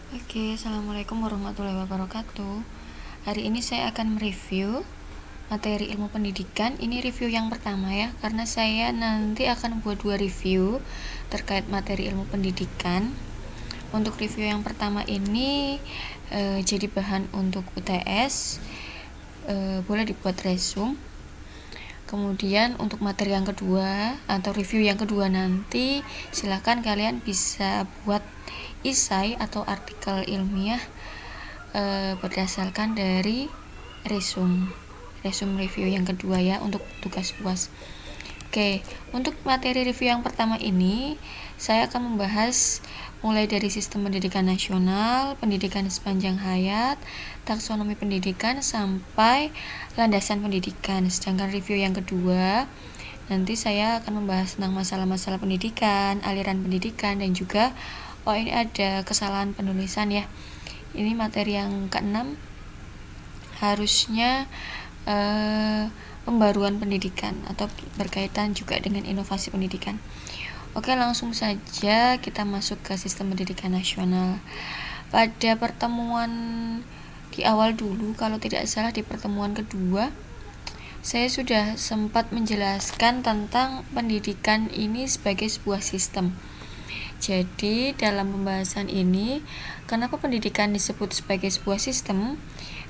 Oke, Assalamualaikum warahmatullahi wabarakatuh. Hari ini saya akan mereview materi ilmu pendidikan. Ini review yang pertama ya, karena saya nanti akan buat 2 review terkait materi ilmu pendidikan. Untuk review yang pertama ini jadi bahan untuk UTS, boleh dibuat resume. Kemudian untuk materi yang kedua atau review yang kedua nanti silahkan kalian bisa buat esai atau artikel ilmiah berdasarkan dari resume review yang kedua ya, untuk tugas puas. Oke, untuk materi review yang pertama ini saya akan membahas mulai dari sistem pendidikan nasional, pendidikan sepanjang hayat, taksonomi pendidikan, sampai landasan pendidikan. Sedangkan review yang kedua nanti saya akan membahas tentang masalah-masalah pendidikan, aliran pendidikan, dan juga ini ada kesalahan penulisan ya. Ini materi yang keenam, harusnya pembaruan pendidikan atau berkaitan juga dengan inovasi pendidikan. Oke, langsung saja kita masuk ke sistem pendidikan nasional. Pada pertemuan di awal dulu, kalau tidak salah di pertemuan kedua, saya sudah sempat menjelaskan tentang pendidikan ini sebagai sebuah sistem. Jadi dalam pembahasan ini, kenapa pendidikan disebut sebagai sebuah sistem?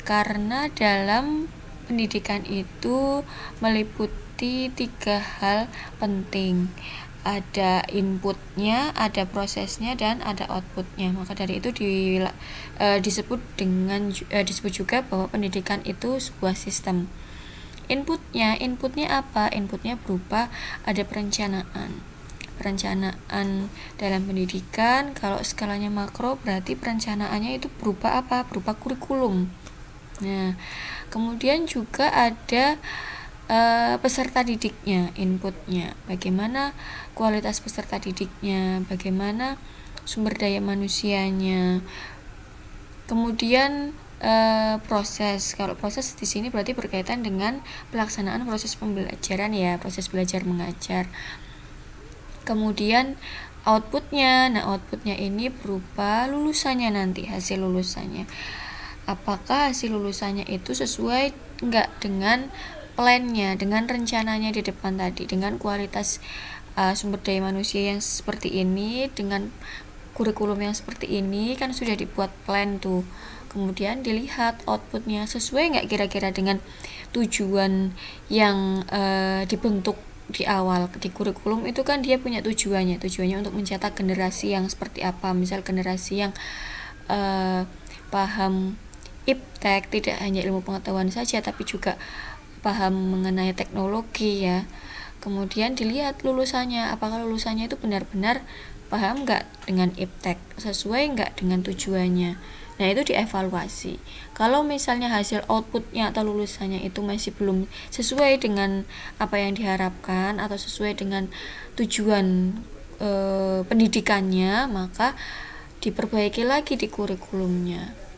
Karena dalam pendidikan itu meliputi 3 hal penting. Ada inputnya, ada prosesnya, dan ada outputnya. Maka dari itu disebut juga bahwa pendidikan itu sebuah sistem. Inputnya apa? Inputnya berupa ada perencanaan dalam pendidikan. Kalau skalanya makro, berarti perencanaannya itu berupa apa? Berupa kurikulum. Nah, kemudian juga ada peserta didiknya, inputnya. Bagaimana kualitas peserta didiknya, bagaimana sumber daya manusianya. Kemudian proses. Kalau proses di sini berarti berkaitan dengan pelaksanaan proses pembelajaran ya, proses belajar mengajar. Kemudian outputnya. Nah, outputnya ini berupa lulusannya nanti, hasil lulusannya. Apakah hasil lulusannya itu sesuai enggak dengan plannya, dengan rencananya di depan tadi, dengan kualitas sumber daya manusia yang seperti ini, dengan kurikulum yang seperti ini, kan sudah dibuat plan tuh. Kemudian dilihat outputnya sesuai nggak kira-kira dengan tujuan yang dibentuk di awal. Di kurikulum itu kan dia punya tujuannya untuk mencetak generasi yang seperti apa, misal generasi yang paham iptek, tidak hanya ilmu pengetahuan saja tapi juga paham mengenai teknologi ya. Kemudian dilihat lulusannya, apakah lulusannya itu benar-benar paham nggak dengan iptek, sesuai nggak dengan tujuannya. Nah, itu dievaluasi. Kalau misalnya hasil outputnya atau lulusannya itu masih belum sesuai dengan apa yang diharapkan atau sesuai dengan tujuan pendidikannya, maka diperbaiki lagi di kurikulumnya.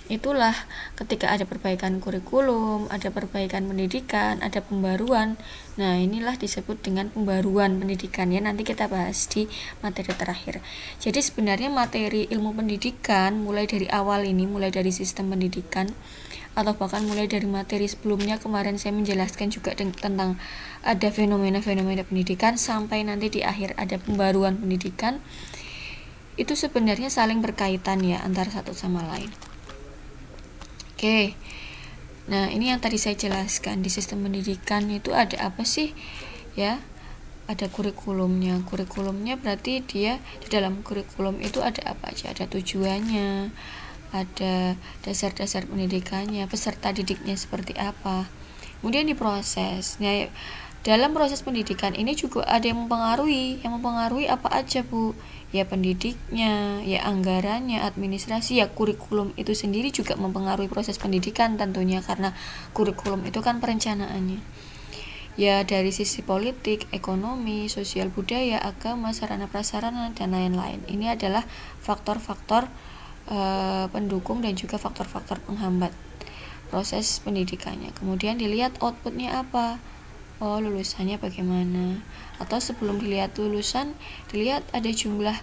Itulah ketika ada perbaikan kurikulum, ada perbaikan pendidikan, ada pembaruan. Nah, inilah disebut dengan pembaruan pendidikan ya. Nanti kita bahas di materi terakhir. Jadi sebenarnya materi ilmu pendidikan mulai dari awal ini, mulai dari sistem pendidikan, atau bahkan mulai dari materi sebelumnya kemarin saya menjelaskan juga tentang ada fenomena-fenomena pendidikan, sampai nanti di akhir ada pembaruan pendidikan. Itu sebenarnya saling berkaitan ya antara satu sama lain. Oke, nah ini yang tadi saya jelaskan. Di sistem pendidikan itu ada apa sih ya? Ada kurikulumnya. Kurikulumnya berarti dia di dalam kurikulum itu ada apa aja? Ada tujuannya, ada dasar-dasar pendidikannya, peserta didiknya seperti apa. Kemudian diproses. Nah, dalam proses pendidikan ini juga ada yang mempengaruhi. Yang mempengaruhi apa aja, Bu? Ya pendidiknya, ya anggarannya, administrasi, ya kurikulum itu sendiri juga mempengaruhi proses pendidikan tentunya, karena kurikulum itu kan perencanaannya. Ya dari sisi politik, ekonomi, sosial budaya, agama, sarana prasarana, dan lain-lain. Ini adalah faktor-faktor pendukung dan juga faktor-faktor penghambat proses pendidikannya. Kemudian dilihat outputnya apa. Oh, lulusannya bagaimana, atau sebelum dilihat lulusan, dilihat ada jumlah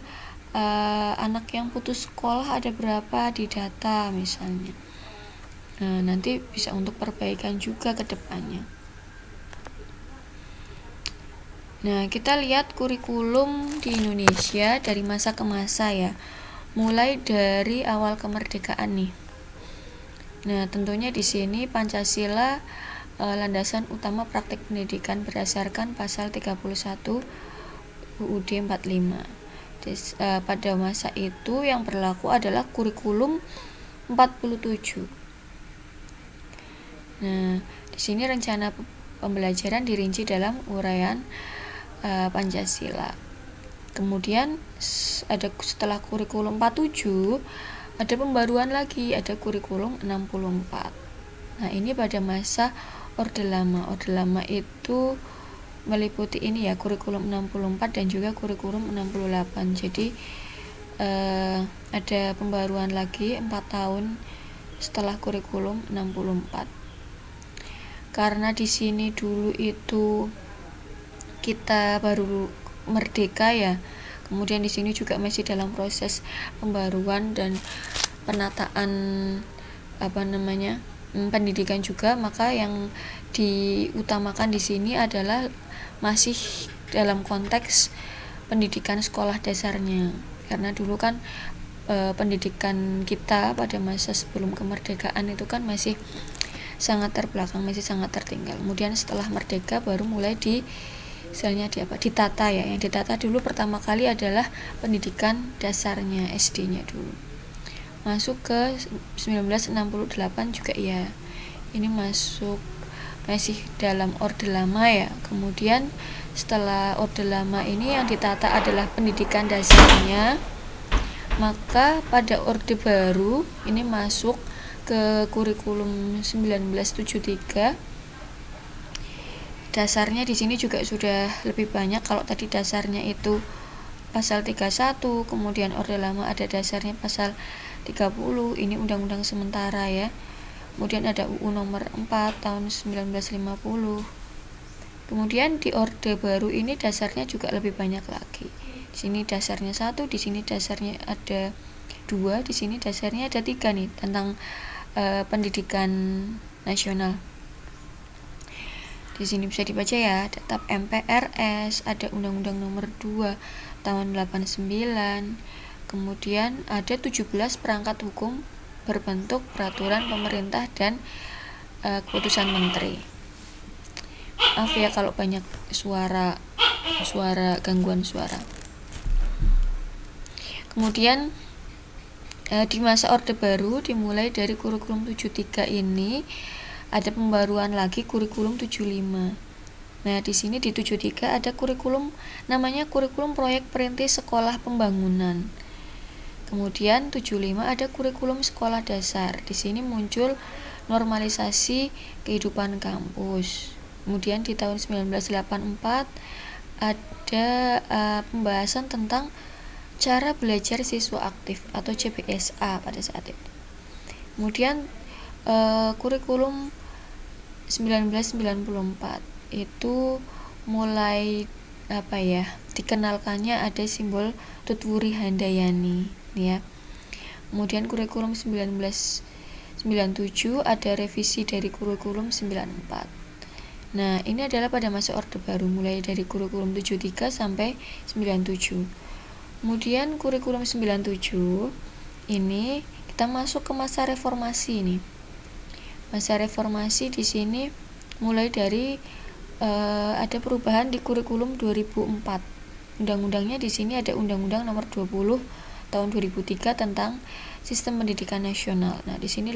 anak yang putus sekolah ada berapa di data misalnya. Nah, nanti bisa untuk perbaikan juga ke depannya. Nah, kita lihat kurikulum di Indonesia dari masa ke masa ya. Mulai dari awal kemerdekaan nih. Nah, tentunya di sini Pancasila landasan utama praktik pendidikan berdasarkan pasal 31 UUD 45. Pada masa itu yang berlaku adalah kurikulum 47. Nah, di sini rencana pembelajaran dirinci dalam uraian Pancasila. Kemudian ada setelah kurikulum 47 ada pembaruan lagi, ada kurikulum 64. Nah, ini pada masa Orde Lama. Orde Lama itu meliputi ini ya, kurikulum 64 dan juga kurikulum 68. Jadi ada pembaruan lagi 4 tahun setelah kurikulum 64. Karena di sini dulu itu kita baru merdeka ya, kemudian di sini juga masih dalam proses pembaruan dan penataan pendidikan juga, maka yang diutamakan di sini adalah masih dalam konteks pendidikan sekolah dasarnya, karena dulu kan pendidikan kita pada masa sebelum kemerdekaan itu kan masih sangat terbelakang, masih sangat tertinggal. Kemudian setelah merdeka baru mulai ditata ya. Yang ditata dulu pertama kali adalah pendidikan dasarnya, SD-nya dulu. Masuk ke 1968 juga ya. Ini masuk masih dalam Orde Lama ya. Kemudian setelah Orde Lama ini yang ditata adalah pendidikan dasarnya. Maka pada Orde Baru ini masuk ke kurikulum 1973. Dasarnya di sini juga sudah lebih banyak. Kalau tadi dasarnya itu pasal 31, kemudian Orde Lama ada dasarnya pasal 30, ini undang-undang sementara ya. Kemudian ada UU nomor 4 tahun 1950. Kemudian di Orde Baru ini dasarnya juga lebih banyak lagi. Di sini dasarnya 1, di sini dasarnya ada 2, di sini dasarnya ada 3 nih tentang pendidikan nasional. Di sini bisa dibaca ya, tetap MPRS, ada Undang-Undang nomor 2 tahun 89. Kemudian ada 17 perangkat hukum berbentuk peraturan pemerintah dan keputusan menteri. Maaf ya kalau banyak gangguan suara. Kemudian di masa Orde Baru dimulai dari kurikulum 73 ini ada pembaruan lagi kurikulum 75. Nah, di sini di 73 ada kurikulum namanya kurikulum proyek perintis sekolah pembangunan. Kemudian 75 ada kurikulum sekolah dasar. Di sini muncul normalisasi kehidupan kampus. Kemudian di tahun 1984 ada pembahasan tentang cara belajar siswa aktif atau CBSA pada saat itu. Kemudian kurikulum 1994 itu mulai dikenalkannya ada simbol Tutwuri Handayani ya. Kemudian kurikulum 1997 ada revisi dari kurikulum 94. Nah, ini adalah pada masa Orde Baru mulai dari kurikulum 73 sampai 97. Kemudian kurikulum 97 ini kita masuk ke masa reformasi nih. Masa reformasi di sini mulai dari ada perubahan di kurikulum 2004. Undang-undangnya di sini ada Undang-Undang nomor 20 tahun 2003 tentang sistem pendidikan nasional. Nah, di sini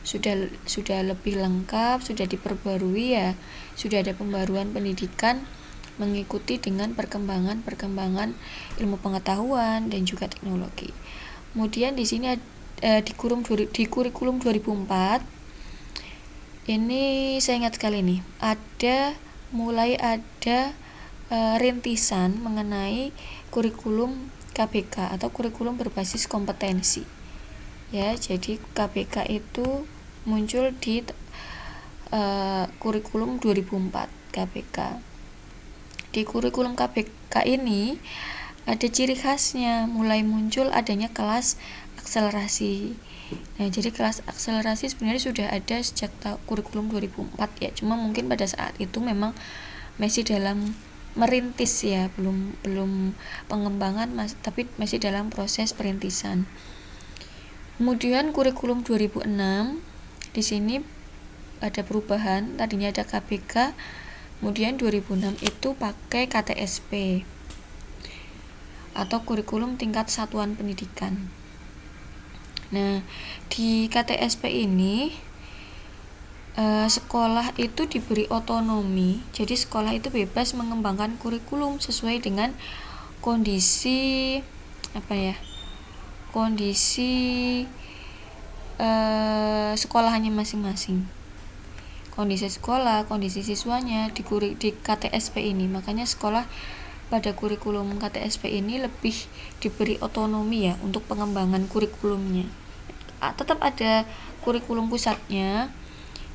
sudah lebih lengkap, sudah diperbarui ya. Sudah ada pembaruan pendidikan mengikuti dengan perkembangan ilmu pengetahuan dan juga teknologi. Kemudian di sini di kurikulum 2004 ini saya ingat sekali nih, mulai ada rintisan mengenai kurikulum KBK atau kurikulum berbasis kompetensi. Ya, jadi KBK itu muncul di kurikulum 2004 KBK. Di kurikulum KBK ini ada ciri khasnya, mulai muncul adanya kelas akselerasi. Nah, jadi kelas akselerasi sebenarnya sudah ada sejak kurikulum 2004 ya. Cuma mungkin pada saat itu memang masih dalam merintis ya, belum pengembangan, tapi masih dalam proses perintisan. Kemudian kurikulum 2006 di sini ada perubahan, tadinya ada KBK, kemudian 2006 itu pakai KTSP atau kurikulum tingkat satuan pendidikan. Nah, di KTSP ini sekolah itu diberi otonomi, jadi sekolah itu bebas mengembangkan kurikulum sesuai dengan kondisi sekolahnya masing-masing, kondisi sekolah, kondisi siswanya di KTSP ini. Makanya sekolah pada kurikulum KTSP ini lebih diberi otonomi ya untuk pengembangan kurikulumnya. Tetap ada kurikulum pusatnya,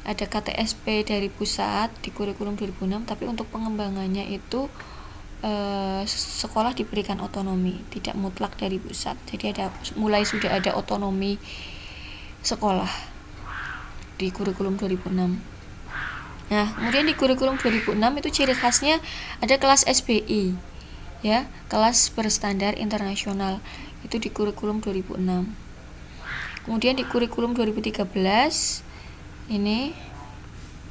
ada KTSP dari pusat di kurikulum 2006, tapi untuk pengembangannya itu sekolah diberikan otonomi, tidak mutlak dari pusat. Jadi sudah ada otonomi sekolah di kurikulum 2006. Nah, kemudian di kurikulum 2006 itu ciri khasnya ada kelas SBI ya, kelas berstandar internasional, itu di kurikulum 2006. Kemudian di kurikulum 2013 ini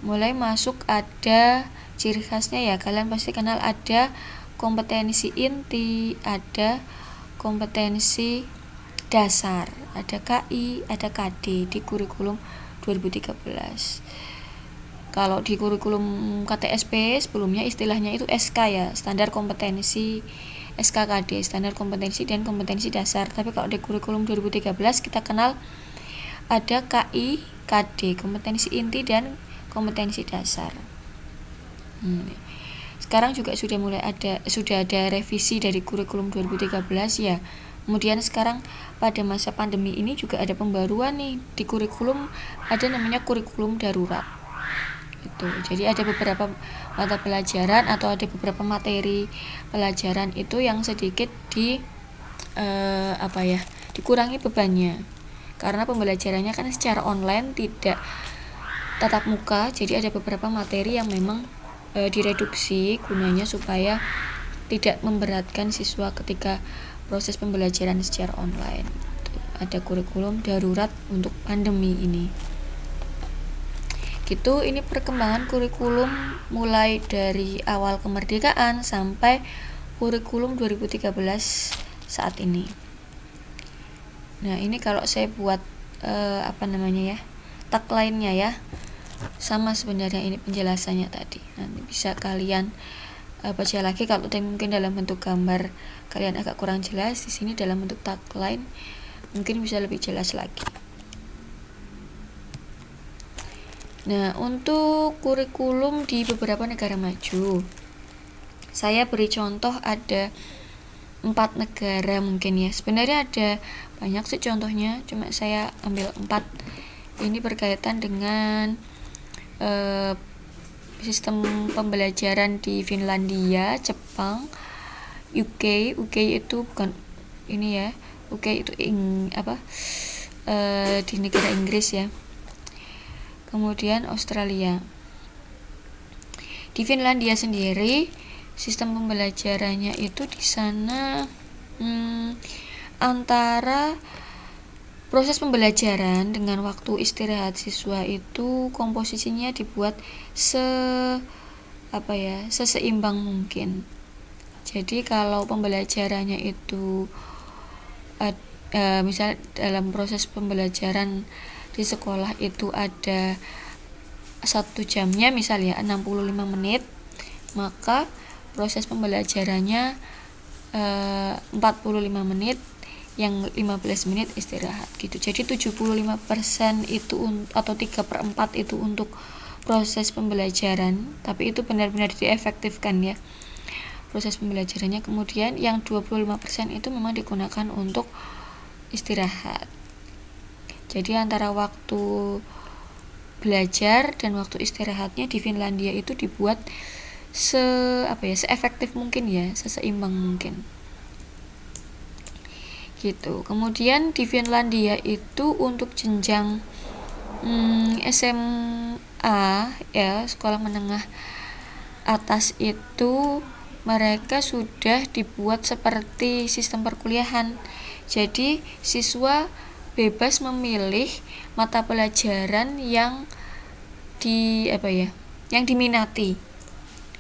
mulai masuk ada ciri khasnya ya, kalian pasti kenal, ada kompetensi inti, ada kompetensi dasar, ada KI, ada KD di kurikulum 2013. Kalau di kurikulum KTSP sebelumnya istilahnya itu SK ya, standar kompetensi, SKKD, standar kompetensi dan kompetensi dasar. Tapi kalau di kurikulum 2013 kita kenal ada KI, KD, kompetensi inti dan kompetensi dasar. Sekarang juga sudah ada revisi dari kurikulum 2013 ya. Kemudian sekarang pada masa pandemi ini juga ada pembaruan nih di kurikulum, ada namanya kurikulum darurat. Jadi ada beberapa mata pelajaran atau ada beberapa materi pelajaran itu yang sedikit dikurangi bebannya, karena pembelajarannya kan secara online, tidak tatap muka. Jadi ada beberapa materi yang memang direduksi gunanya supaya tidak memberatkan siswa ketika proses pembelajaran secara online. Ada kurikulum darurat untuk pandemi ini. Ini perkembangan kurikulum mulai dari awal kemerdekaan sampai kurikulum 2013 saat ini. Nah, ini kalau saya buat tagline-nya ya, sama sebenarnya ini penjelasannya tadi. Nanti bisa kalian baca lagi, kalau mungkin dalam bentuk gambar kalian agak kurang jelas, di sini dalam bentuk tagline mungkin bisa lebih jelas lagi. Nah, untuk kurikulum di beberapa negara maju, saya beri contoh ada 4 negara mungkin ya. Sebenarnya ada banyak sih contohnya, cuma saya ambil 4. Ini berkaitan dengan sistem pembelajaran di Finlandia, Jepang, UK itu bukan ini ya, UK itu di negara Inggris ya. Kemudian Australia. Di Finlandia sendiri sistem pembelajarannya itu di sana antara proses pembelajaran dengan waktu istirahat siswa itu komposisinya dibuat seseimbang mungkin. Jadi kalau pembelajarannya itu misal dalam proses pembelajaran di sekolah itu ada 1 jamnya misalnya 65 menit, maka proses pembelajarannya 45 menit, yang 15 menit istirahat gitu. Jadi 75% itu atau 3/4 itu untuk proses pembelajaran, tapi itu benar-benar diefektifkan ya proses pembelajarannya. Kemudian yang 25% itu memang digunakan untuk istirahat. Jadi antara waktu belajar dan waktu istirahatnya di Finlandia itu dibuat seefektif mungkin ya, seseimbang mungkin. gitu. Kemudian di Finlandia itu untuk jenjang SMA ya, sekolah menengah atas itu mereka sudah dibuat seperti sistem perkuliahan. Jadi siswa bebas memilih mata pelajaran yang yang diminati.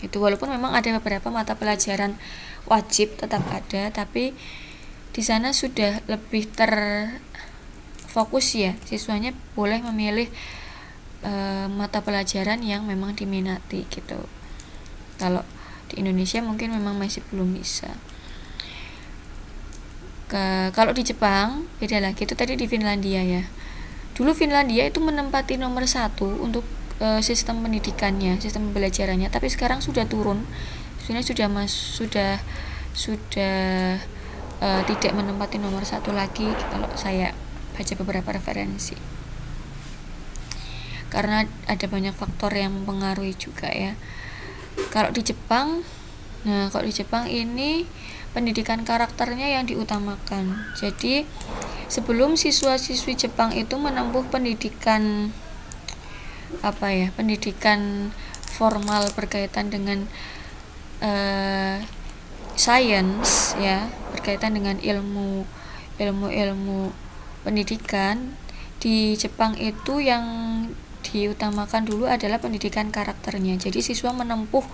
Itu walaupun memang ada beberapa mata pelajaran wajib tetap ada, tapi di sana sudah lebih terfokus ya, siswanya boleh memilih mata pelajaran yang memang diminati gitu. Kalau di Indonesia mungkin memang masih belum bisa. Kalau di Jepang beda lagi, itu tadi di Finlandia ya. Dulu Finlandia itu menempati nomor 1 untuk sistem pendidikannya, sistem pembelajarannya, tapi sekarang sudah turun. Sebenarnya sudah tidak menempati nomor 1 lagi kalau saya baca beberapa referensi. Karena ada banyak faktor yang mempengaruhi juga ya. Kalau di Jepang ini pendidikan karakternya yang diutamakan. Jadi sebelum siswa-siswi Jepang itu menempuh pendidikan pendidikan formal berkaitan dengan sains ya, berkaitan dengan ilmu pendidikan, di Jepang itu yang diutamakan dulu adalah pendidikan karakternya. Jadi siswa menempuh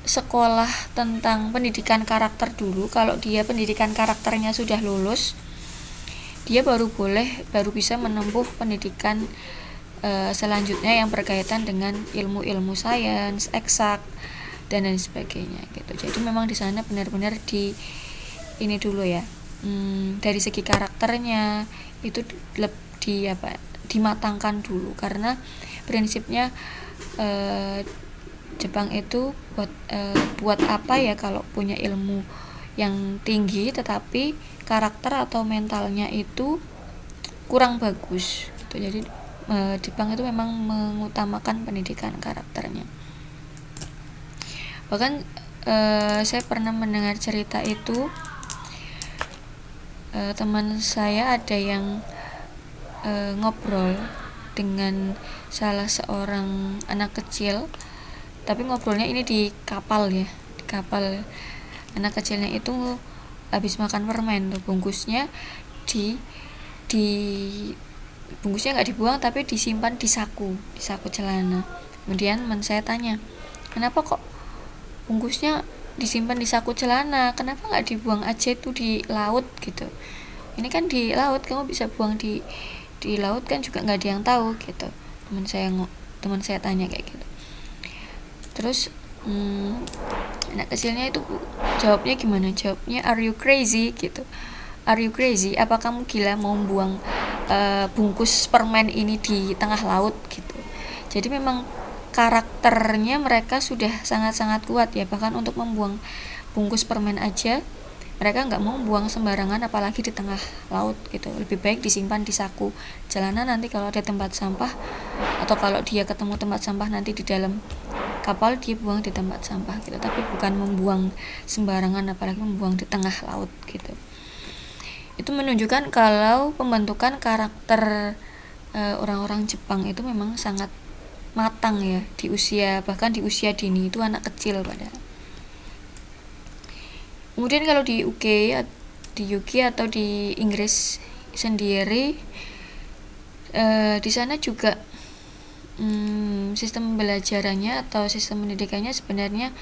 sekolah tentang pendidikan karakter dulu. Kalau dia pendidikan karakternya sudah lulus, dia baru bisa menempuh pendidikan selanjutnya yang berkaitan dengan ilmu-ilmu sains, eksak dan lain sebagainya gitu. Jadi memang di sana benar-benar ini dulu ya, dari segi karakternya itu dimatangkan dulu, karena prinsipnya Jepang itu buat apa ya kalau punya ilmu yang tinggi tetapi karakter atau mentalnya itu kurang bagus gitu. Jadi Jepang itu memang mengutamakan pendidikan karakternya. Bahkan saya pernah mendengar cerita itu, teman saya ada yang ngobrol dengan salah seorang anak kecil, tapi ngobrolnya ini di kapal ya, di kapal. Anak kecilnya itu habis makan permen tuh, bungkusnya bungkusnya nggak dibuang tapi disimpan di saku celana. Kemudian teman saya tanya, kenapa kok bungkusnya disimpan di saku celana, kenapa nggak dibuang aja itu di laut gitu, ini kan di laut, kamu bisa buang di laut kan juga nggak ada yang tahu gitu. Teman saya tanya kayak gitu. Terus anak kecilnya itu jawabnya gimana? Jawabnya, are you crazy gitu. Are you crazy? Apa kamu gila mau buang bungkus permen ini di tengah laut gitu. Jadi memang karakternya mereka sudah sangat-sangat kuat ya. Bahkan untuk membuang bungkus permen aja mereka nggak mau buang sembarangan, apalagi di tengah laut gitu. Lebih baik disimpan di saku celana, nanti kalau ada tempat sampah atau kalau dia ketemu tempat sampah nanti di dalam kapal dia buang di tempat sampah gitu. Tapi bukan membuang sembarangan, apalagi membuang di tengah laut gitu. Itu menunjukkan kalau pembentukan karakter orang-orang Jepang itu memang sangat matang ya, bahkan di usia dini, itu anak kecil padahal. Kemudian kalau di UK atau di Inggris sendiri, di sana juga sistem pembelajarannya atau sistem pendidikannya sebenarnya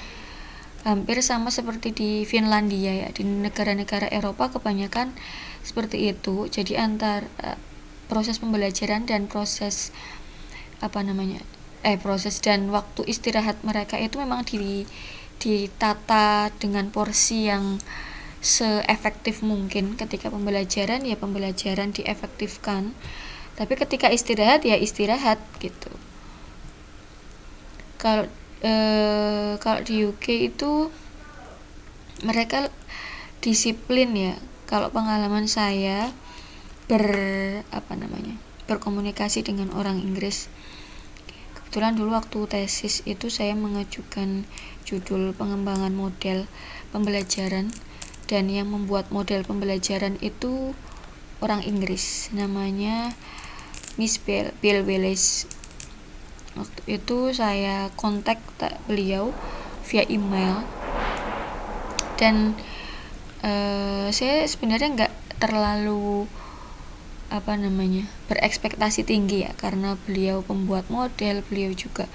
hampir sama seperti di Finlandia ya. Di negara-negara Eropa kebanyakan seperti itu. Jadi proses pembelajaran dan proses dan waktu istirahat mereka itu memang ditata dengan porsi yang seefektif mungkin. Ketika pembelajaran diefektifkan, tapi ketika istirahat ya istirahat gitu. Kalau di UK itu mereka disiplin ya. Kalau pengalaman saya berkomunikasi dengan orang Inggris, kebetulan dulu waktu tesis itu saya mengajukan judul pengembangan model pembelajaran dan yang membuat model pembelajaran itu orang Inggris, namanya Miss Bill Wallace. Waktu itu saya kontak beliau via email, dan saya sebenarnya nggak terlalu berekspektasi tinggi ya, karena beliau pembuat model, beliau juga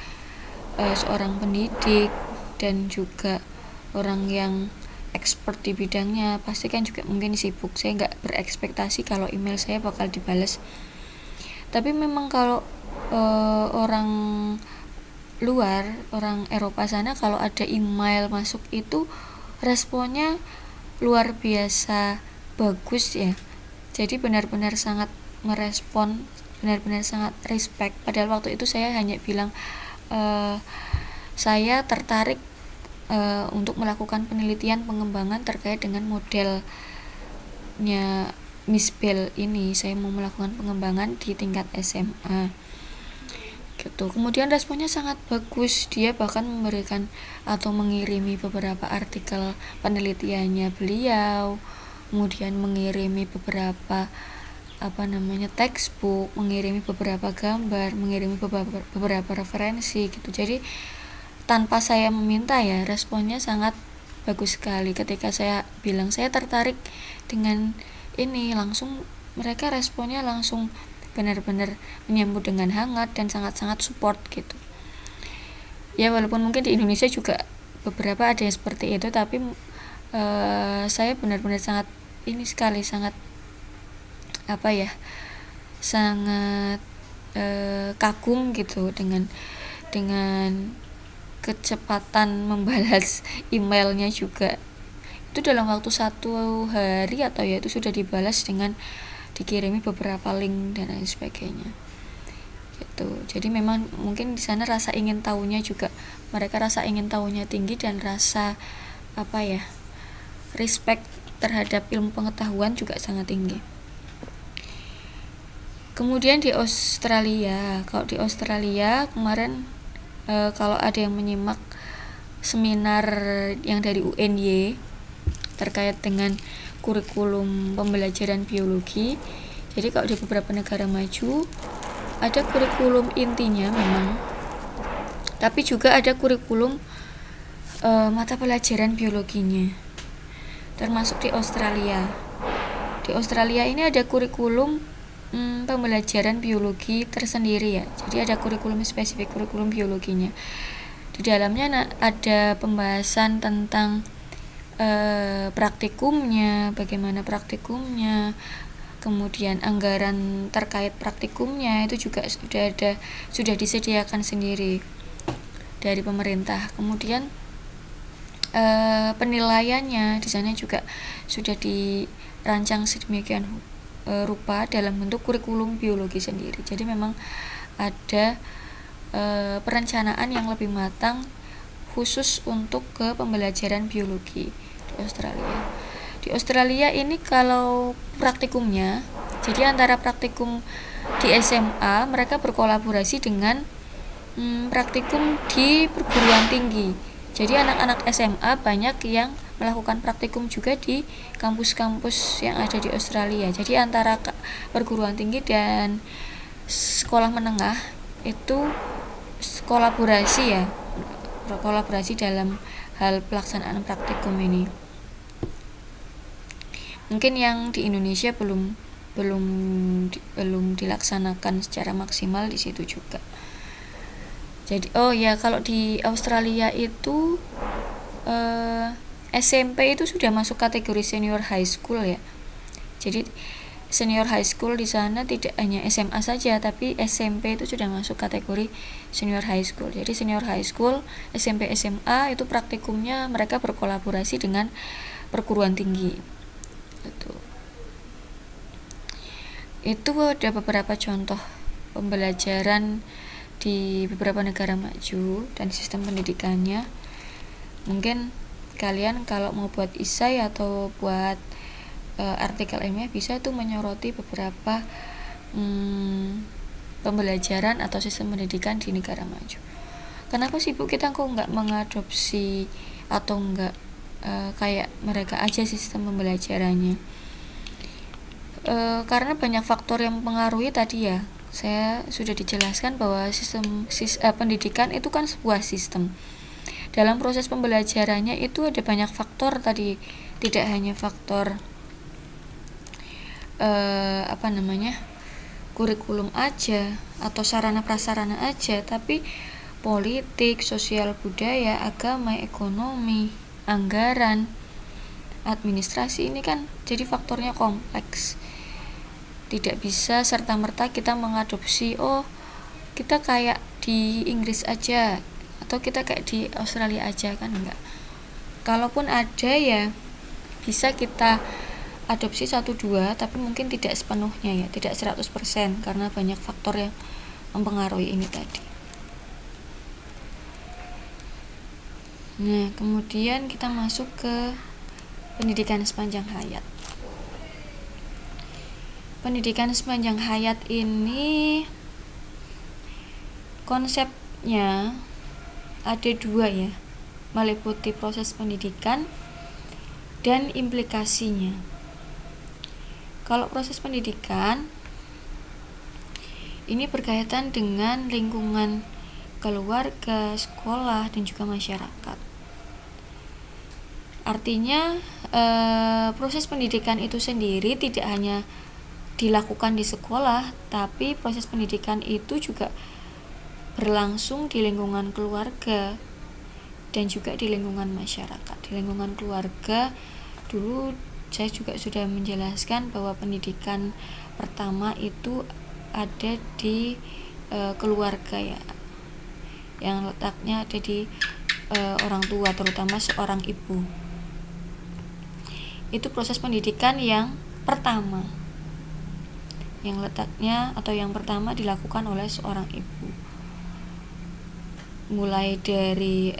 seorang pendidik dan juga orang yang expert di bidangnya, pasti kan juga mungkin sibuk. Saya nggak berekspektasi kalau email saya bakal dibalas. Tapi memang kalau orang luar, orang Eropa sana, kalau ada email masuk itu responnya luar biasa bagus ya. Jadi benar-benar sangat merespon, benar-benar sangat respect. Padahal waktu itu saya hanya bilang saya tertarik untuk melakukan penelitian pengembangan terkait dengan modelnya Miss Bell ini. Saya mau melakukan pengembangan di tingkat SMA gitu. Kemudian responnya sangat bagus, dia bahkan memberikan atau mengirimi beberapa artikel penelitiannya beliau, kemudian mengirimi beberapa textbook, mengirimi beberapa gambar, mengirimi beberapa referensi gitu. Jadi tanpa saya meminta ya, responnya sangat bagus sekali. Ketika saya bilang saya tertarik dengan ini, langsung mereka responnya langsung benar-benar menyambut dengan hangat dan sangat-sangat support gitu ya. Walaupun mungkin di Indonesia juga beberapa ada yang seperti itu, tapi saya benar-benar sangat sangat sangat kagum gitu dengan kecepatan membalas emailnya juga. Itu dalam waktu 1 hari atau ya itu sudah dibalas dengan dikirimi beberapa link dan lain sebagainya gitu. Jadi memang mungkin di sana rasa ingin tahunya juga, mereka rasa ingin tahunya tinggi dan rasa respect terhadap ilmu pengetahuan juga sangat tinggi. Kemudian di Australia, kalau di Australia kemarin kalau ada yang menyimak seminar yang dari UNY terkait dengan kurikulum pembelajaran biologi, jadi kalau di beberapa negara maju ada kurikulum intinya memang, tapi juga ada kurikulum mata pelajaran biologinya, termasuk di Australia. Di Australia ini ada kurikulum pembelajaran biologi tersendiri ya. Jadi ada kurikulum spesifik, kurikulum biologinya. Di dalamnya ada pembahasan tentang praktikumnya, bagaimana praktikumnya, kemudian anggaran terkait praktikumnya itu juga sudah disediakan sendiri dari pemerintah. Kemudian penilaiannya di sana juga sudah dirancang sedemikian rupa dalam bentuk kurikulum biologi sendiri. Jadi memang ada perencanaan yang lebih matang khusus untuk ke pembelajaran biologi di Australia. Di Australia ini kalau praktikumnya, jadi antara praktikum di SMA mereka berkolaborasi dengan praktikum di perguruan tinggi. Jadi anak-anak SMA banyak yang melakukan praktikum juga di kampus-kampus yang ada di Australia. Jadi antara perguruan tinggi dan sekolah menengah itu kolaborasi dalam hal pelaksanaan praktikum ini. Mungkin yang di Indonesia belum dilaksanakan secara maksimal di situ juga. Jadi kalau di Australia itu SMP itu sudah masuk kategori senior high school ya. Jadi senior high school di sana tidak hanya SMA saja, tapi SMP itu sudah masuk kategori senior high school. Jadi senior high school, SMP, SMA itu praktikumnya mereka berkolaborasi dengan perguruan tinggi. Itu ada beberapa contoh pembelajaran di beberapa negara maju dan sistem pendidikannya. Mungkin kalian kalau mau buat esai atau buat artikel ilmiah bisa tuh menyoroti beberapa pembelajaran atau sistem pendidikan di negara maju. Kenapa sih Bu kita kok nggak mengadopsi atau nggak kayak mereka aja sistem pembelajarannya. Karena banyak faktor yang mempengaruhi tadi ya, saya sudah dijelaskan bahwa pendidikan itu kan sebuah sistem. Dalam proses pembelajarannya itu ada banyak faktor tadi, tidak hanya faktor kurikulum aja atau sarana prasarana aja, tapi politik, sosial budaya, agama, ekonomi, anggaran, administrasi, ini kan jadi faktornya kompleks. Tidak bisa serta-merta kita mengadopsi kita kayak di Inggris aja atau kita kayak di Australia aja, kan enggak. Kalaupun ada ya bisa kita adopsi 1-2, tapi mungkin tidak sepenuhnya ya, tidak 100% karena banyak faktor yang mempengaruhi ini tadi. Nah, kemudian kita masuk ke pendidikan sepanjang hayat. Pendidikan sepanjang hayat ini konsepnya ada 2 ya, meliputi proses pendidikan dan implikasinya. Kalau proses pendidikan ini berkaitan dengan lingkungan keluarga, sekolah, dan juga masyarakat. Artinya proses pendidikan itu sendiri tidak hanya dilakukan di sekolah, tapi proses pendidikan itu juga berlangsung di lingkungan keluarga dan juga di lingkungan masyarakat. Di lingkungan keluarga dulu saya juga sudah menjelaskan bahwa pendidikan pertama itu ada di keluarga ya, yang letaknya ada di orang tua, terutama seorang ibu. Itu proses pendidikan yang pertama, yang letaknya atau yang pertama dilakukan oleh seorang ibu, mulai dari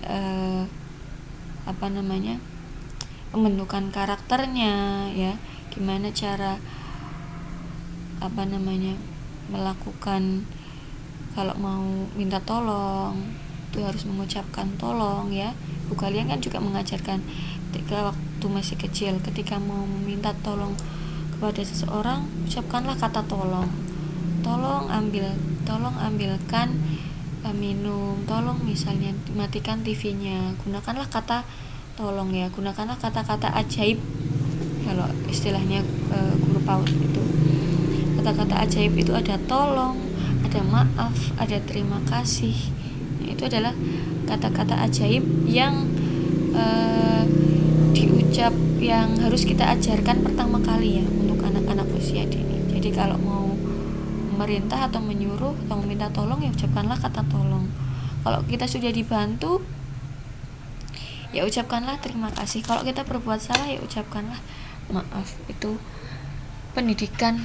pembentukan karakternya ya, gimana cara melakukan, kalau mau minta tolong itu harus mengucapkan tolong ya. Bu kalian kan juga mengajarkan ketika waktu masih kecil, ketika mau meminta tolong kepada seseorang, ucapkanlah kata tolong. Tolong ambilkan minum, tolong misalnya matikan TV-nya. Gunakanlah kata tolong ya, gunakanlah kata-kata ajaib. Kalau istilahnya guru PAUD itu, kata-kata ajaib itu ada tolong, ada maaf, ada terima kasih. Nah, itu adalah kata-kata ajaib yang diucap, yang harus kita ajarkan pertama kali ya untuk anak-anak usia dini. Jadi kalau mau memerintah atau menyuruh atau meminta tolong ya ucapkanlah kata tolong. Kalau kita sudah dibantu ya ucapkanlah terima kasih. Kalau kita berbuat salah ya ucapkanlah maaf. Itu pendidikan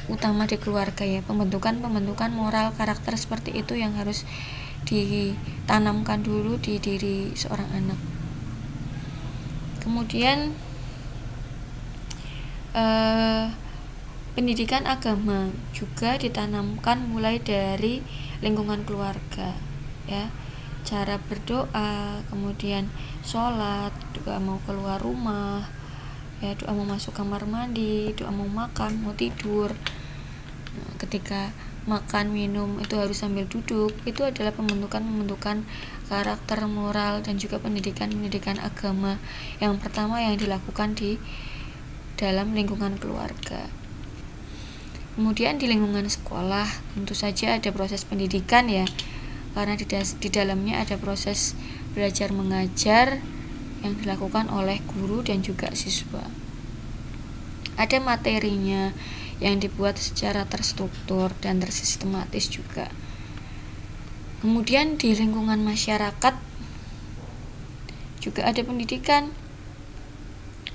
utama di keluarga ya, pembentukan moral karakter seperti itu yang harus ditanamkan dulu di diri seorang anak. Kemudian pendidikan agama juga ditanamkan mulai dari lingkungan keluarga ya, cara berdoa, kemudian sholat, doa mau keluar rumah ya, doa mau masuk kamar mandi, doa mau makan, mau tidur. Nah, ketika makan minum itu harus sambil duduk. Itu adalah pembentukan karakter, moral, dan juga pendidikan agama yang pertama yang dilakukan di dalam lingkungan keluarga. Kemudian di lingkungan sekolah tentu saja ada proses pendidikan ya, karena di dalamnya ada proses belajar mengajar yang dilakukan oleh guru dan juga siswa. Ada materinya yang dibuat secara terstruktur dan tersistematis juga. Kemudian di lingkungan masyarakat juga ada pendidikan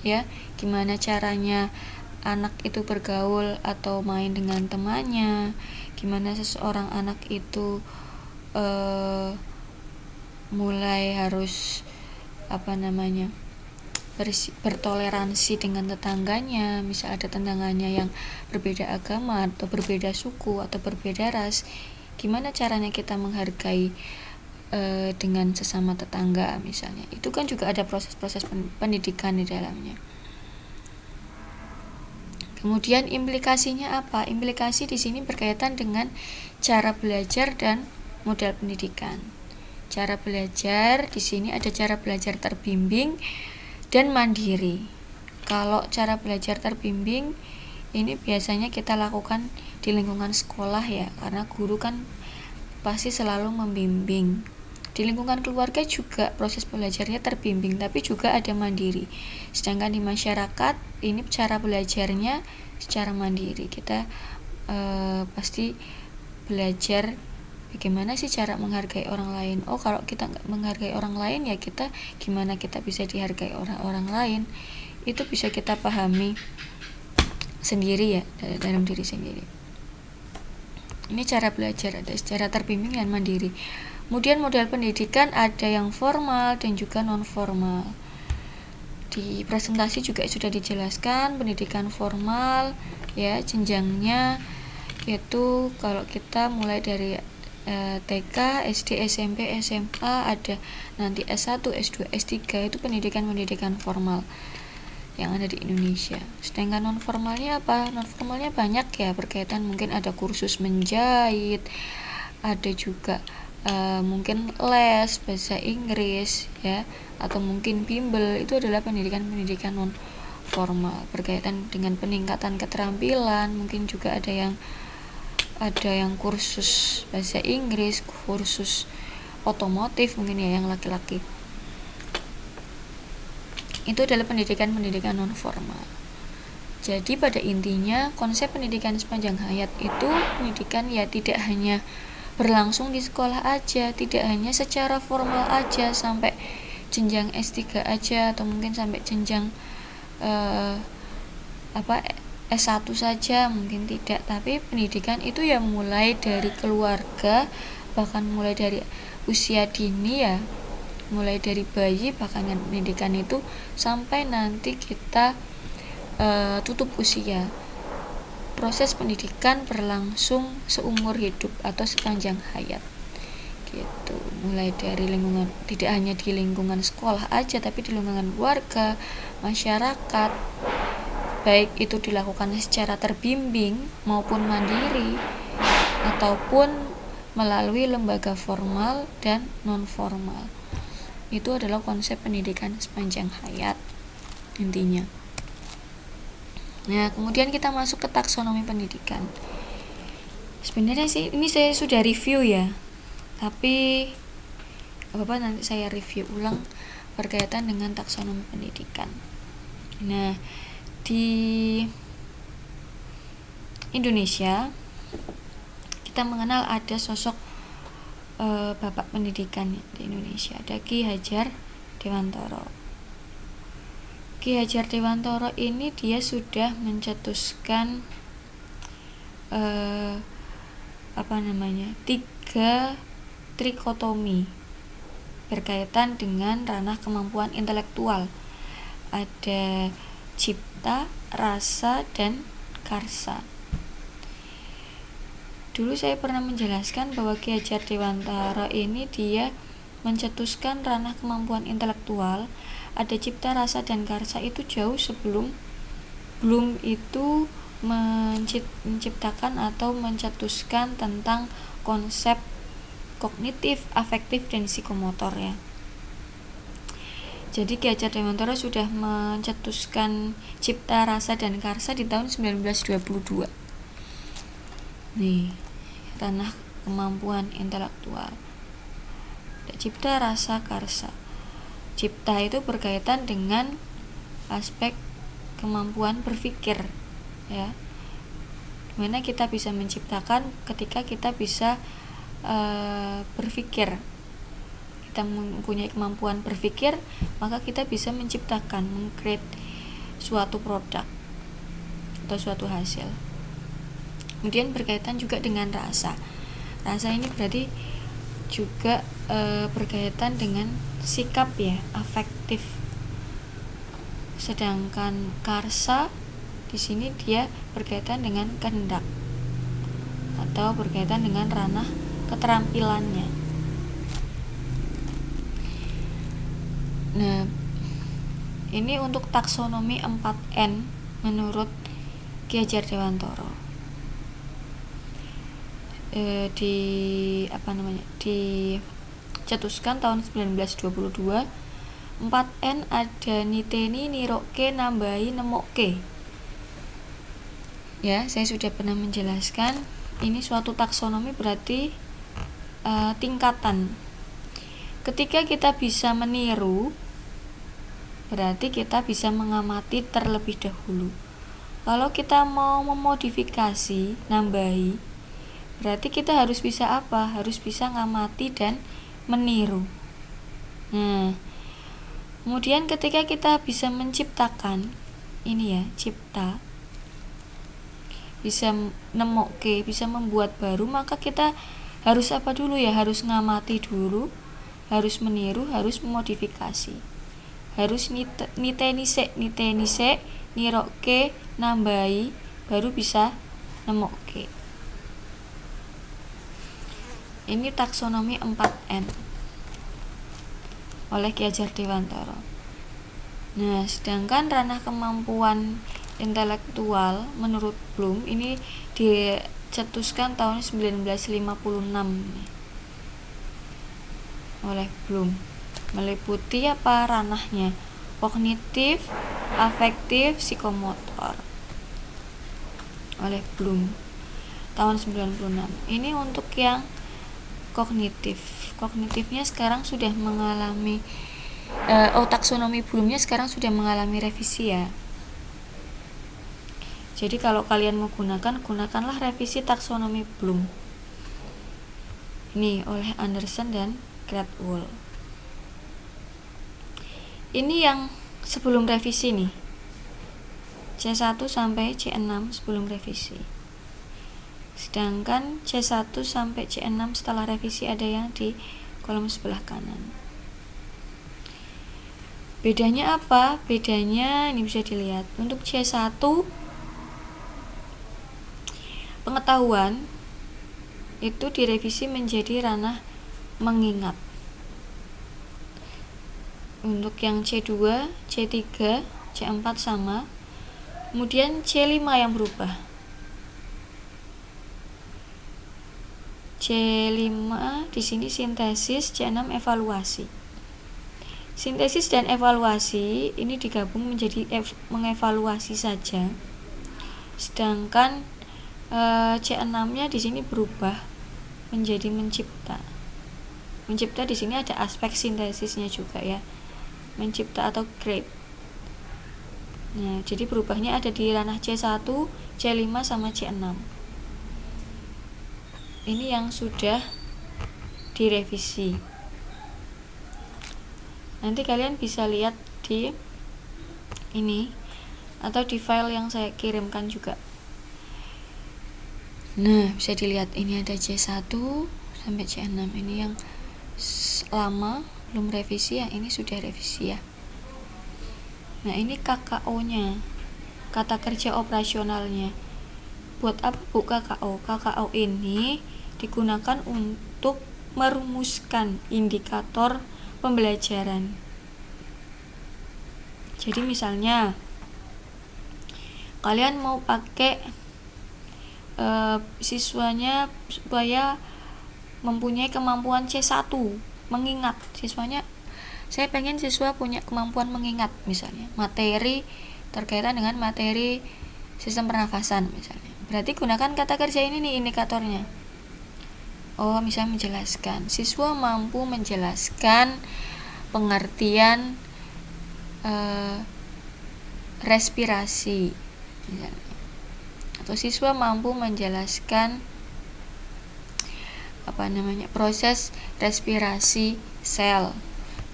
ya, gimana caranya anak itu bergaul atau main dengan temannya, gimana seseorang anak itu mulai harus bertoleransi dengan tetangganya. Misal ada tetangganya yang berbeda agama atau berbeda suku atau berbeda ras, gimana caranya kita menghargai dengan sesama tetangga misalnya. Itu kan juga ada proses-proses pendidikan di dalamnya. Kemudian implikasinya apa? Implikasi di sini berkaitan dengan cara belajar dan model pendidikan. Cara belajar di sini ada cara belajar terbimbing dan mandiri. Kalau cara belajar terbimbing ini biasanya kita lakukan di lingkungan sekolah ya, karena guru kan pasti selalu membimbing. Di lingkungan keluarga juga proses belajarnya terbimbing, tapi juga ada mandiri. Sedangkan di masyarakat ini cara belajarnya secara mandiri. Kita pasti belajar bagaimana sih cara menghargai orang lain. Oh, kalau kita nggak menghargai orang lain, ya kita gimana kita bisa dihargai orang lain? Itu bisa kita pahami sendiri ya, dalam diri sendiri. Ini cara belajar, ada secara terbimbing dan mandiri. Kemudian model pendidikan ada yang formal dan juga non formal. Di presentasi juga sudah dijelaskan pendidikan formal ya, jenjangnya yaitu kalau kita mulai dari TK, SD, SMP, SMA, ada nanti S1, S2, S3, itu pendidikan formal yang ada di Indonesia. Sedangkan non formalnya apa? Non formalnya banyak ya, berkaitan mungkin ada kursus menjahit, ada juga mungkin les bahasa Inggris ya, atau mungkin bimbel. Itu adalah pendidikan non formal berkaitan dengan peningkatan keterampilan. Mungkin juga ada yang kursus bahasa Inggris, kursus otomotif mungkin ya, yang laki-laki. Itu adalah pendidikan non formal. Jadi pada intinya konsep pendidikan sepanjang hayat itu pendidikan ya tidak hanya berlangsung di sekolah aja, tidak hanya secara formal aja sampai jenjang S3 aja, atau mungkin sampai jenjang S1 saja, mungkin tidak. Tapi pendidikan itu ya mulai dari keluarga, bahkan mulai dari usia dini ya, mulai dari bayi, bahkan pendidikan itu sampai nanti kita tutup usia. Proses pendidikan berlangsung seumur hidup atau sepanjang hayat gitu. Mulai dari lingkungan, tidak hanya di lingkungan sekolah aja, tapi di lingkungan keluarga, masyarakat, baik itu dilakukan secara terbimbing maupun mandiri, ataupun melalui lembaga formal dan non formal. Itu adalah konsep pendidikan sepanjang hayat intinya. Nah, kemudian kita masuk ke taksonomi pendidikan. Sebenarnya sih ini saya sudah review ya, tapi nanti saya review ulang berkaitan dengan taksonomi pendidikan. Nah, di Indonesia kita mengenal ada sosok bapak pendidikan di Indonesia, ada Ki Hajar Dewantara. Ki Hajar Dewantara ini dia sudah mencetuskan 3 trikotomi berkaitan dengan ranah kemampuan intelektual. Ada cipta, rasa, dan karsa. Dulu saya pernah menjelaskan bahwa Ki Hajar Dewantara ini dia mencetuskan ranah kemampuan intelektual, ada cipta, rasa, dan karsa itu jauh sebelum itu menciptakan atau mencetuskan tentang konsep kognitif, afektif, dan psikomotor ya. Jadi Ki Hajar Dewantara sudah mencetuskan cipta, rasa, dan karsa di tahun 1922. Nih, ranah kemampuan intelektual. Cipta, rasa, karsa. Cipta itu berkaitan dengan aspek kemampuan berpikir ya. Dimana kita bisa menciptakan ketika kita bisa berpikir. Kita mempunyai kemampuan berpikir, maka kita bisa menciptakan, meng-create suatu produk atau suatu hasil. Kemudian berkaitan juga dengan rasa. Rasa ini berarti juga berkaitan dengan sikap ya, afektif. Sedangkan karsa di sini dia berkaitan dengan kehendak atau berkaitan dengan ranah keterampilannya. Nah, ini untuk taksonomi 4N menurut Ki Hajar Dewantara. Dicetuskan tahun 1922. 4N ada niteni, niroke, nambahi, nemoke. Ya, saya sudah pernah menjelaskan. Ini suatu taksonomi berarti tingkatan. Ketika kita bisa meniru, berarti kita bisa mengamati terlebih dahulu. Kalau kita mau memodifikasi, nambahi, berarti kita harus bisa apa? Harus bisa ngamati dan meniru. Nah, kemudian ketika kita bisa menciptakan, ini ya, cipta, bisa nemoke, bisa membuat baru, maka kita harus apa dulu ya? Harus ngamati dulu, harus meniru, harus memodifikasi, harus niteni sek, niroke, nambahi, baru bisa nemoke. Ini taksonomi 4N oleh Ki Hajar Dewantara. Nah, sedangkan ranah kemampuan intelektual menurut Bloom ini dicetuskan tahun 1956 oleh Bloom. Meliputi apa ranahnya? Kognitif, afektif, psikomotor. Oleh Bloom tahun 96. Ini untuk yang kognitif. Kognitifnya sekarang sudah mengalami taksonomi Bloomnya sekarang sudah mengalami revisi ya. Jadi kalau kalian mau gunakanlah revisi taksonomi Bloom. Ini oleh Anderson dan Cradwell. Ini yang sebelum revisi nih. C1 sampai C6 sebelum revisi. Sedangkan C1 sampai C6 setelah revisi ada yang di kolom sebelah kanan. Bedanya apa? Bedanya ini bisa dilihat. Untuk C1 pengetahuan itu direvisi menjadi ranah mengingat. Untuk yang C2, C3, C4 sama. Kemudian C5 yang berubah. C5 di sini sintesis, C6 evaluasi. Sintesis dan evaluasi ini digabung menjadi mengevaluasi saja. Sedangkan C6-nya di sini berubah menjadi mencipta. Mencipta di sini ada aspek sintesisnya juga ya. Mencipta atau create. Nah, jadi berubahnya ada di ranah C1, C5 sama C6. Ini yang sudah direvisi. Nanti kalian bisa lihat di ini atau di file yang saya kirimkan juga. Nah, bisa dilihat ini ada C1 sampai C6. Ini yang lama belum revisi ya, ini sudah revisi ya. Nah, ini KKO-nya, kata kerja operasionalnya. Buat apa Bu KKO? KKO ini digunakan untuk merumuskan indikator pembelajaran. Jadi misalnya kalian mau pakai siswanya supaya mempunyai kemampuan C1 mengingat. Siswanya, saya pengen siswa punya kemampuan mengingat misalnya materi terkaitan dengan materi sistem pernafasan misalnya. Berarti gunakan kata kerja ini nih indikatornya. Oh, misalnya menjelaskan. Siswa mampu menjelaskan pengertian respirasi misalnya. Atau siswa mampu menjelaskan proses respirasi sel.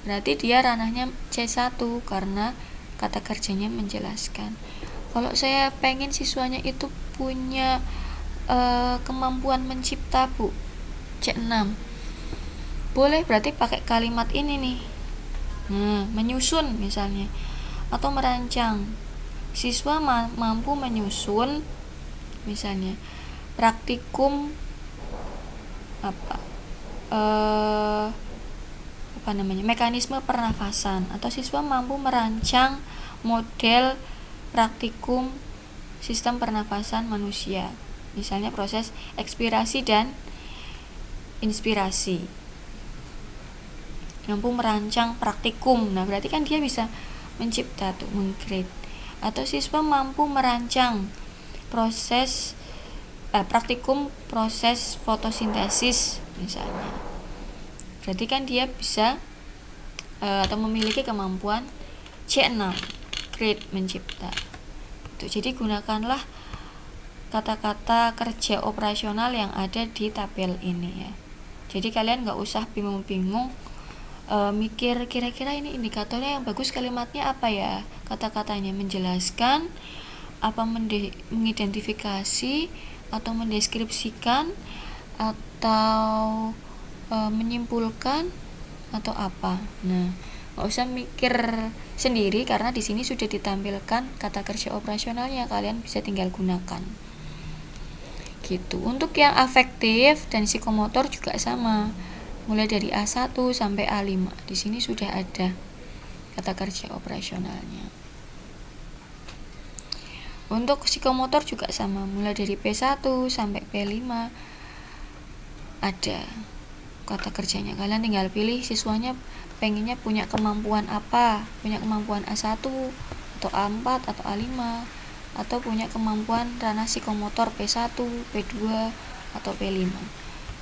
Berarti dia ranahnya C1 karena kata kerjanya menjelaskan. Kalau saya pengen siswanya itu punya kemampuan mencipta Bu, C6. Boleh berarti pakai kalimat ini nih. Nah, menyusun misalnya atau merancang. Siswa mampu menyusun misalnya praktikum mekanisme pernafasan, atau siswa mampu merancang model praktikum sistem pernafasan manusia, misalnya proses ekspirasi dan inspirasi. Mampu merancang praktikum, nah berarti kan dia bisa mencipta tuh, meng-create. Atau siswa mampu merancang proses praktikum proses fotosintesis misalnya, berarti kan dia bisa atau memiliki kemampuan C6, create, mencipta. Jadi gunakanlah kata-kata kerja operasional yang ada di tabel ini ya. Jadi kalian nggak usah bingung-bingung mikir kira-kira ini indikatornya yang bagus kalimatnya apa ya, kata-katanya menjelaskan apa, mengidentifikasi atau mendeskripsikan atau menyimpulkan atau apa. Nah, nggak usah mikir sendiri karena di sini sudah ditampilkan kata kerja operasionalnya, kalian bisa tinggal gunakan. Gitu. Untuk yang afektif dan psikomotor juga sama. Mulai dari A1 sampai A5. Di sini sudah ada kata kerja operasionalnya. Untuk psikomotor juga sama, mulai dari P1 sampai P5 ada kata kerjanya. Kalian tinggal pilih siswanya pengennya punya kemampuan apa, punya kemampuan A1 atau A4 atau A5, atau punya kemampuan ranah psikomotor P1, P2 atau P5.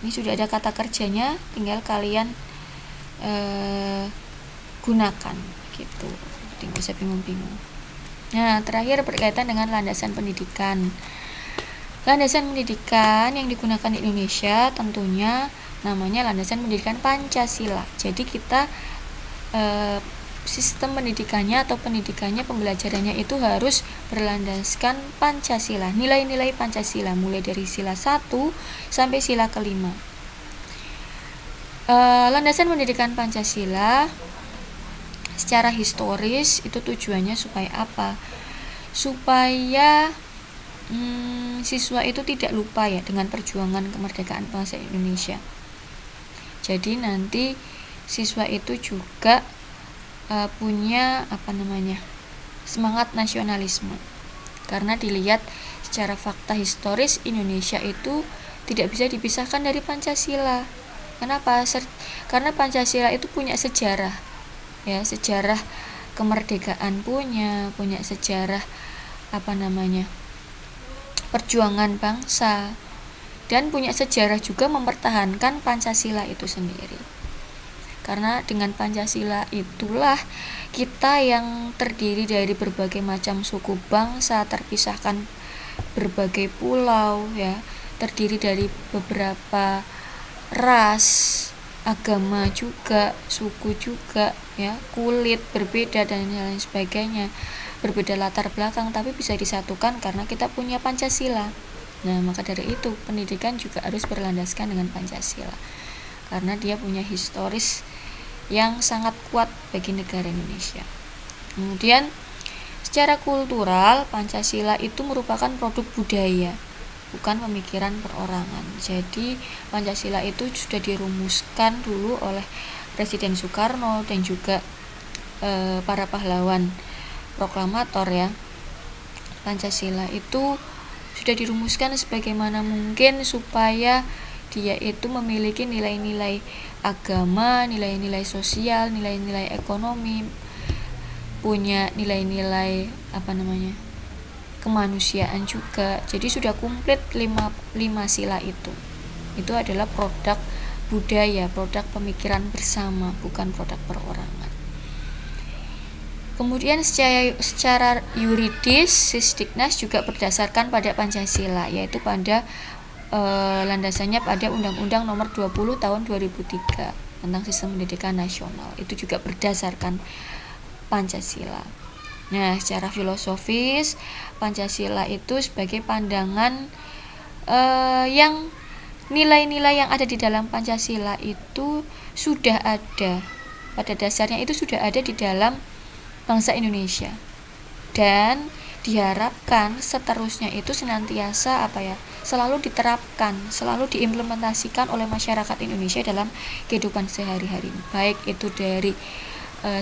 Ini sudah ada kata kerjanya, tinggal kalian gunakan gitu. Jadi nggak usah bingung-bingung. Nah, terakhir berkaitan dengan landasan pendidikan. Landasan pendidikan yang digunakan di Indonesia tentunya namanya landasan pendidikan Pancasila. Jadi kita sistem pendidikannya atau pendidikannya, pembelajarannya itu harus berlandaskan Pancasila, nilai-nilai Pancasila, mulai dari sila 1 sampai sila kelima. Landasan pendidikan Pancasila secara historis itu tujuannya supaya apa? Supaya siswa itu tidak lupa ya dengan perjuangan kemerdekaan bangsa Indonesia. Jadi nanti siswa itu juga punya semangat nasionalisme, karena dilihat secara fakta historis Indonesia itu tidak bisa dipisahkan dari Pancasila. Kenapa? Karena Pancasila itu punya sejarah ya, sejarah kemerdekaan, punya sejarah perjuangan bangsa, dan punya sejarah juga mempertahankan Pancasila itu sendiri. Karena dengan Pancasila itulah kita yang terdiri dari berbagai macam suku bangsa, terpisahkan berbagai pulau ya, terdiri dari beberapa ras, agama juga, suku juga ya, kulit berbeda dan lain sebagainya, berbeda latar belakang, tapi bisa disatukan karena kita punya Pancasila. Nah, maka dari itu pendidikan juga harus berlandaskan dengan Pancasila, karena dia punya historis yang sangat kuat bagi negara Indonesia. Kemudian secara kultural, Pancasila itu merupakan produk budaya, bukan pemikiran perorangan. Jadi Pancasila itu sudah dirumuskan dulu oleh Presiden Soekarno dan juga para pahlawan proklamator ya. Pancasila itu sudah dirumuskan sebagaimana mungkin supaya dia itu memiliki nilai-nilai agama, nilai-nilai sosial, nilai-nilai ekonomi, punya nilai-nilai kemanusiaan juga. Jadi sudah komplit 5 sila itu. Itu adalah produk budaya, produk pemikiran bersama, bukan produk perorangan. Kemudian secara yuridis, Sisdiknas juga berdasarkan pada Pancasila, yaitu pada landasannya pada Undang-Undang Nomor 20 Tahun 2003 tentang Sistem Pendidikan Nasional. Itu juga berdasarkan Pancasila. Nah, secara filosofis, Pancasila itu sebagai pandangan yang nilai-nilai yang ada di dalam Pancasila itu sudah ada, pada dasarnya itu sudah ada di dalam bangsa Indonesia, dan diharapkan seterusnya itu senantiasa selalu diterapkan, selalu diimplementasikan oleh masyarakat Indonesia dalam kehidupan sehari-hari, baik itu dari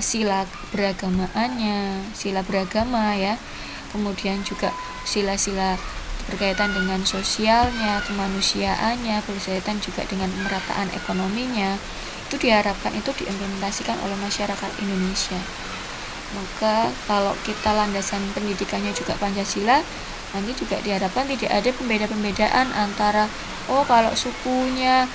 sila beragamaannya, sila beragama ya, kemudian juga sila-sila berkaitan dengan sosialnya, kemanusiaannya, berkaitan juga dengan pemerataan ekonominya, itu diharapkan itu diimplementasikan oleh masyarakat Indonesia. Maka kalau kita landasan pendidikannya juga Pancasila, nanti juga diharapkan tidak ada pembeda-pembedaan antara kalau sukunya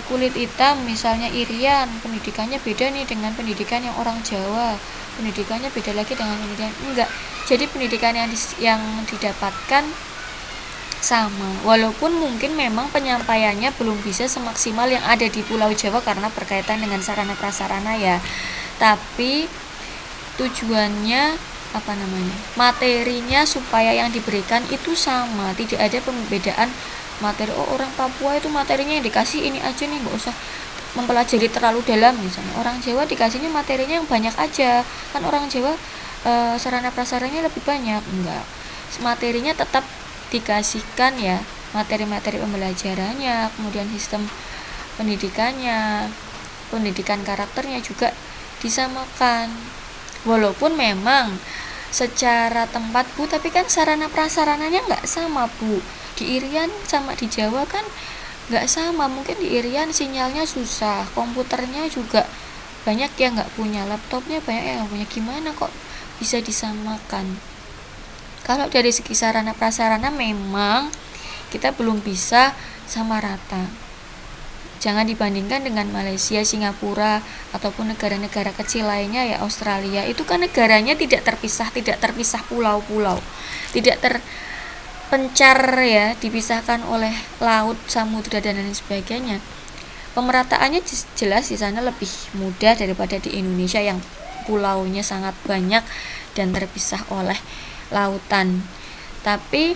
kulit hitam misalnya Irian, pendidikannya beda nih dengan pendidikan yang orang Jawa, pendidikannya beda lagi dengan pendidikan enggak. Jadi pendidikan yang didapatkan sama, walaupun mungkin memang penyampaiannya belum bisa semaksimal yang ada di Pulau Jawa karena berkaitan dengan sarana prasarana ya, tapi tujuannya materinya supaya yang diberikan itu sama, tidak ada pembedaan materi. Orang Papua itu materinya yang dikasih ini aja nih, nggak usah mempelajari terlalu dalam. Misalnya orang Jawa dikasihnya materinya yang banyak aja, kan orang Jawa sarana prasarananya lebih banyak. Enggak, materinya tetap dikasihkan ya, materi-materi pembelajarannya, kemudian sistem pendidikannya, pendidikan karakternya juga disamakan, walaupun memang secara tempat Bu, tapi kan sarana prasarananya nggak sama Bu, di Irian sama di Jawa kan nggak sama. Mungkin di Irian sinyalnya susah, komputernya juga banyak yang nggak punya, laptopnya banyak yang nggak punya, gimana kok bisa disamakan? Kalau dari segi sarana prasarana memang kita belum bisa sama rata. Jangan dibandingkan dengan Malaysia, Singapura, ataupun negara-negara kecil lainnya ya, Australia. Itu kan negaranya tidak terpisah pulau-pulau, tidak terpencar ya, dipisahkan oleh laut, samudra dan lain sebagainya. Pemerataannya jelas di sana lebih mudah daripada di Indonesia yang pulaunya sangat banyak dan terpisah oleh lautan. Tapi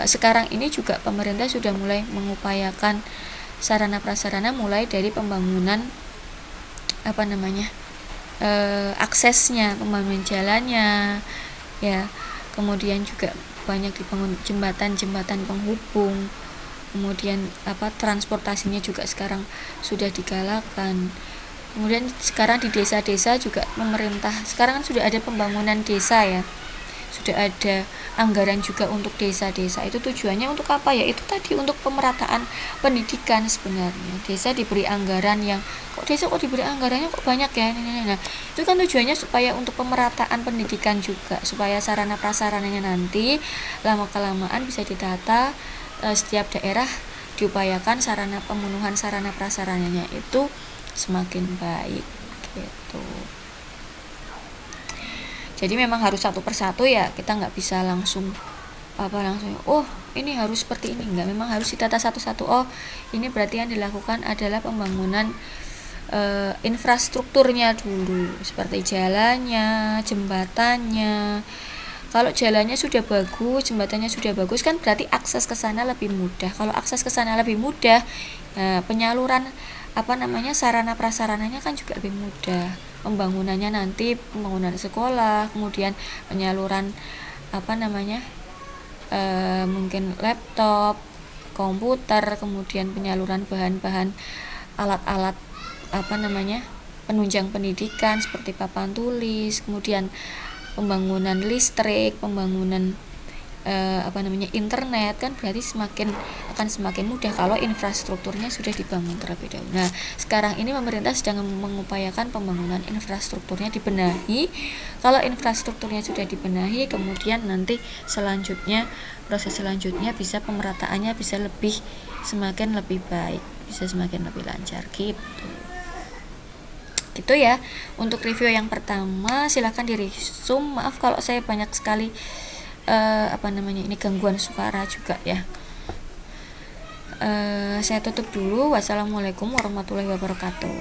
sekarang ini juga pemerintah sudah mulai mengupayakan sarana prasarana, mulai dari pembangunan aksesnya, pembangunan jalannya ya, kemudian juga banyak dibangun jembatan-jembatan penghubung, kemudian transportasinya juga sekarang sudah digalakan. Kemudian sekarang di desa-desa juga pemerintah sekarang kan sudah ada pembangunan desa ya, sudah ada anggaran juga untuk desa-desa. Itu tujuannya untuk apa ya? Itu tadi untuk pemerataan pendidikan sebenarnya. Desa diberi anggaran yang desa diberi anggarannya kok banyak ya. Nah, itu kan tujuannya supaya untuk pemerataan pendidikan juga, supaya sarana prasarananya nanti lama-kelamaan bisa ditata, setiap daerah diupayakan pemenuhan sarana prasarananya itu semakin baik gitu. Jadi memang harus satu persatu ya, kita nggak bisa langsung ini harus seperti ini, enggak, memang harus ditata satu-satu. Ini berarti yang dilakukan adalah pembangunan infrastrukturnya dulu, seperti jalannya, jembatannya. Kalau jalannya sudah bagus, jembatannya sudah bagus, kan berarti akses ke sana lebih mudah. Kalau akses ke sana lebih mudah, penyaluran sarana prasarananya kan juga lebih mudah. Pembangunannya nanti pembangunan sekolah, kemudian penyaluran mungkin laptop, komputer, kemudian penyaluran bahan-bahan alat-alat penunjang pendidikan seperti papan tulis, kemudian pembangunan listrik, pembangunan internet, kan berarti akan semakin mudah kalau infrastrukturnya sudah dibangun terlebih dahulu. Nah, sekarang ini pemerintah sedang mengupayakan pembangunan infrastrukturnya dibenahi. Kalau infrastrukturnya sudah dibenahi, kemudian nanti proses selanjutnya bisa pemerataannya bisa semakin lebih baik, bisa semakin lebih lancar gitu. Gitu ya untuk review yang pertama. Silahkan di-resume. Maaf kalau saya banyak sekali ini gangguan suara juga ya. Saya tutup dulu. Wassalamualaikum warahmatullahi wabarakatuh.